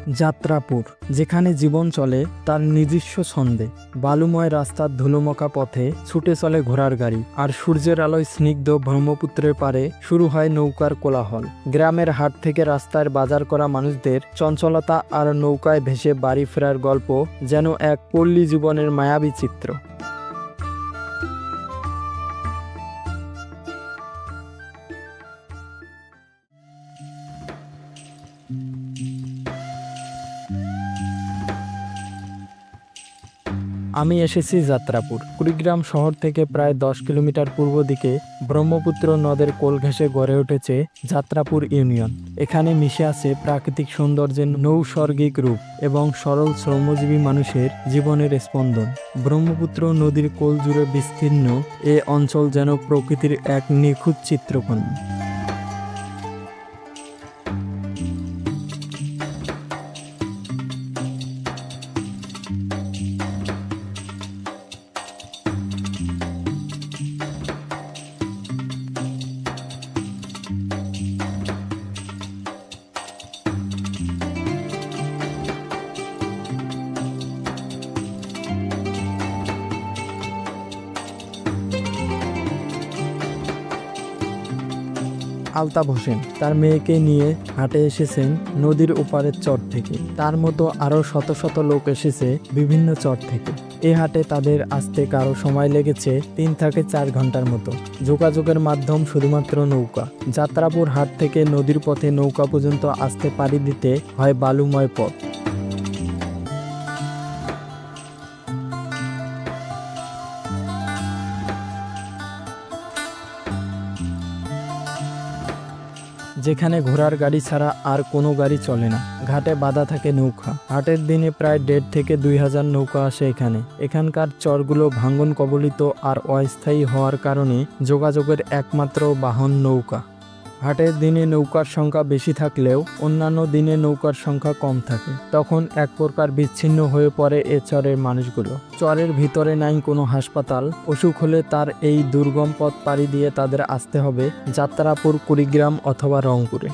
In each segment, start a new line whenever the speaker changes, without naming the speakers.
যাত্রাপুর, যেখানে জীবন চলে তার নিজস্ব ছন্দে। বালুময় রাস্তার ধুলোমাখা পথে ছুটে চলে ঘোড়ার গাড়ি, আর সূর্যের আলোয় স্নিগ্ধ ব্রহ্মপুত্রের পারে শুরু হয় নৌকার কোলাহল। গ্রামের হাট থেকে রাস্তায় বাজার করা মানুষদের চঞ্চলতা আর নৌকায় ভেসে বাড়ি ফেরার গল্প যেন এক পল্লী জীবনের মায়াবী চিত্র। আমি এসেছি যাত্রাপুর। কুড়িগ্রাম শহর থেকে প্রায় 10 কিলোমিটার পূর্ব দিকে ব্রহ্মপুত্র নদের কোল ঘেঁষে গড়ে উঠেছে যাত্রাপুর ইউনিয়ন। এখানে মিশে আছে প্রাকৃতিক সৌন্দর্যের নৈসর্গিক রূপ এবং সরল শ্রমজীবী মানুষের জীবনের স্পন্দন। ব্রহ্মপুত্র নদীর কোল জুড়ে বিস্তীর্ণ এ অঞ্চল যেন প্রকৃতির এক নিখুঁত চিত্রকণ। আলতাফ হোসেন তার মেয়েকে নিয়ে হাটে এসেছেন নদীর ওপারের চর থেকে। তার মতো আরও শত শত লোক এসেছে বিভিন্ন চর থেকে। এ হাটে তাদের আসতে কারো সময় লেগেছে 3 থেকে 4 ঘন্টার মতো। যোগাযোগের মাধ্যম শুধুমাত্র নৌকা। যাত্রাপুর হাট থেকে নদীর পথে নৌকা পর্যন্ত আসতে পাড়ি দিতে হয় বালুময় পথ। যেখানে ঘোড়ার গাড়ি ছাড়া আর কোনো গাড়ি চলে না। ঘাটে বাঁধা থাকে নৌকা। হাটের দিনে প্রায় 1.5 থেকে 2,000 নৌকা আসে এখানে। এখানকার চরগুলো ভাঙ্গন কবলিত আর অস্থায়ী হওয়ার কারণে যোগাযোগের একমাত্র বাহন নৌকা। হাটের দিনে নৌকার সংখ্যা বেশি থাকলেও অন্যান্য দিনে নৌকার সংখ্যা কম থাকে। তখন এক প্রকার বিচ্ছিন্ন হয়ে পড়ে এ চরের মানুষগুলো। চরের ভিতরে নাই কোনো হাসপাতাল। অসুখ হলে তার এই দুর্গম পথ পাড়ি দিয়ে তাদের আসতে হবে যাত্রাপুর, কুড়িগ্রাম অথবা রংপুরে।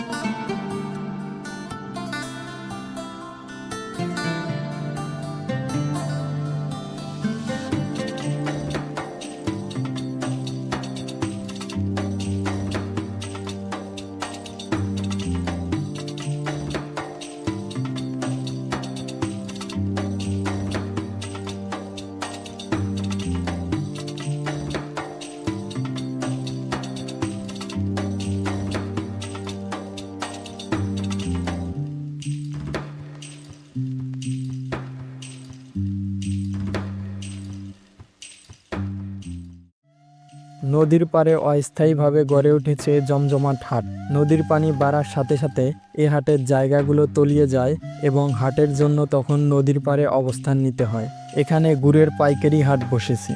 নদীর পাড়ে অস্থায়ীভাবে গড়ে উঠেছে জমজমাট হাট। নদীর পানি বাড়ার সাথে সাথে এ হাটের জায়গাগুলো তলিয়ে যায় এবং হাটের জন্য তখন নদীর পাড়ে অবস্থান নিতে হয়। এখানে গুড়ের পাইকারি হাট বসেছে।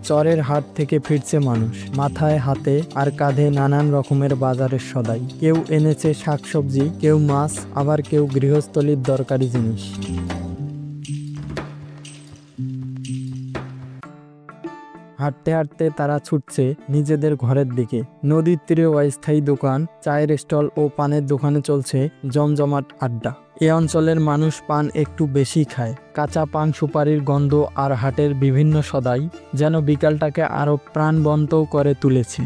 চরের হাট থেকে ফিরছে মানুষ, মাথায় হাতে আর কাঁধে নানান রকমের বাজারের সদাই। কেউ এনেছে শাকসবজি, কেউ মাছ, আবার কেউ গৃহস্থলীর দরকারি জিনিস। হাঁটতে হাঁটতে তারা ছুটছে নিজেদের ঘরের দিকে। নদীর তীরে অস্থায়ী দোকান, চায়ের স্টল ও পানের দোকানে চলছে জমজমাট আড্ডা। এ অঞ্চলের মানুষ পান একটু বেশি খায়। কাঁচা পান, সুপারির গন্ধ আর হাটের বিভিন্ন সদাই যেন বিকালটাকে আরো প্রাণবন্ত করে তুলেছে।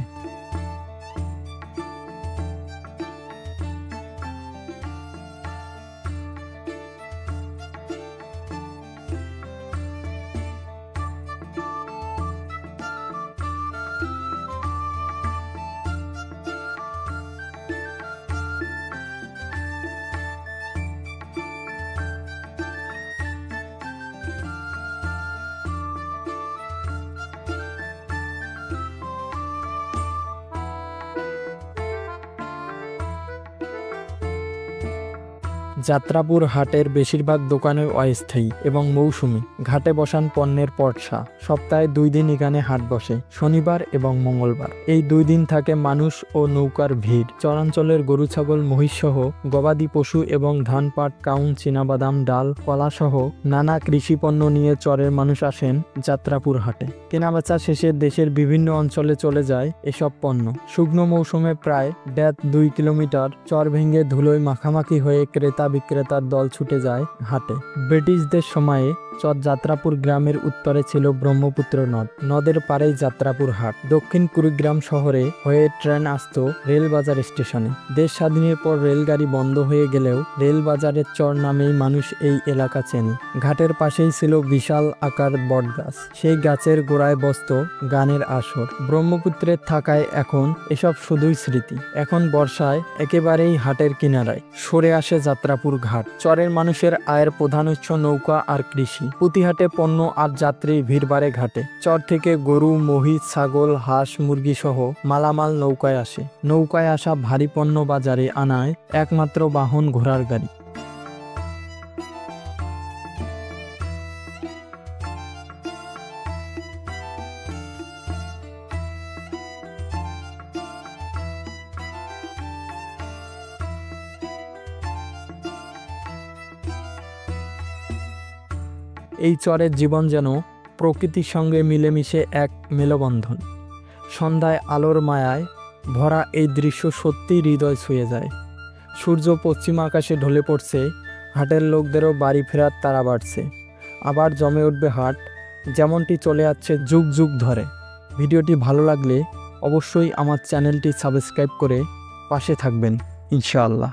যাত্রাপুর হাটের বেশিরভাগ দোকানে অস্থায়ী এবং মৌসুমী। ঘাটে বসান পণ্যের পসরা। সপ্তাহে 2 দিন এখানে হাট বসে, শনিবার এবং মঙ্গলবার। এই 2 দিন থাকে মানুষ ও নৌকার ভিড়। চরাঞ্চলের গরু, ছাগল, মহিষ সহ গবাদি পশু এবং ধান, পাট, কাউন, চীনাবাদাম, ডাল, কলা সহ নানা কৃষি পণ্য নিয়ে চরের মানুষ আসেন যাত্রাপুর হাটে। কেনাবেচা শেষে দেশের বিভিন্ন অঞ্চলে চলে যায় এসব পণ্য। শুকনো মৌসুমে প্রায় 1.5-2 কিলোমিটার চর ভেঙে ধুলোয় মাখামাখি হয়ে ক্রেতা বিক্রেতার দল ছুটে যায় হাটে। ব্রিটিশদের সময়ে চর যাত্রাপুর গ্রামের উত্তরে ছিল ব্রহ্মপুত্র নদ। নদের পাড়েই যাত্রাপুর হাট। দক্ষিণ কুড়িগ্রাম শহরে হয়ে ট্রেন আসত রেলবাজার স্টেশনে। দেশ স্বাধীনের পর রেলগাড়ি বন্ধ হয়ে গেলেও রেলবাজারের চর নামেই মানুষ এই এলাকা চেনে। ঘাটের পাশেই ছিল বিশাল আকার বটগাছ। সেই গাছের গোড়ায় বসত গানের আসর। ব্রহ্মপুত্রের থাকায় এখন এসব শুধুই স্মৃতি। এখন বর্ষায় একেবারেই হাটের কিনারায় সরে আসে যাত্রাপুর ঘাট। চরের মানুষের আয়ের প্রধান উৎস নৌকা আর কৃষি। প্রতিহাটে পণ্য আর যাত্রী ভিড় বাড়ে ঘাটে। চর থেকে গরু, মহিষ, ছাগল, হাঁস, মুরগি সহ মালামাল নৌকায় আসে। নৌকায় আসা ভারী পণ্য বাজারে আনায় একমাত্র বাহন ঘোড়ার গাড়ি। এই চরের জীবন যেন প্রকৃতির সঙ্গে মিলেমিশে এক মেলবন্ধন। সন্ধ্যায় আলোর মায়ায় ভরা এই দৃশ্য সত্যিই হৃদয় ছুঁয়ে যায়। সূর্য পশ্চিম আকাশে ঢলে পড়ছে, হাটের লোকদেরও বাড়ি ফেরার তাড়া বাড়ছে। আবার জমে উঠবে হাট, যেমনটি চলে যাচ্ছে যুগ যুগ ধরে। ভিডিওটি ভালো লাগলে অবশ্যই আমার চ্যানেলটি সাবস্ক্রাইব করে পাশে থাকবেন ইনশাআল্লাহ।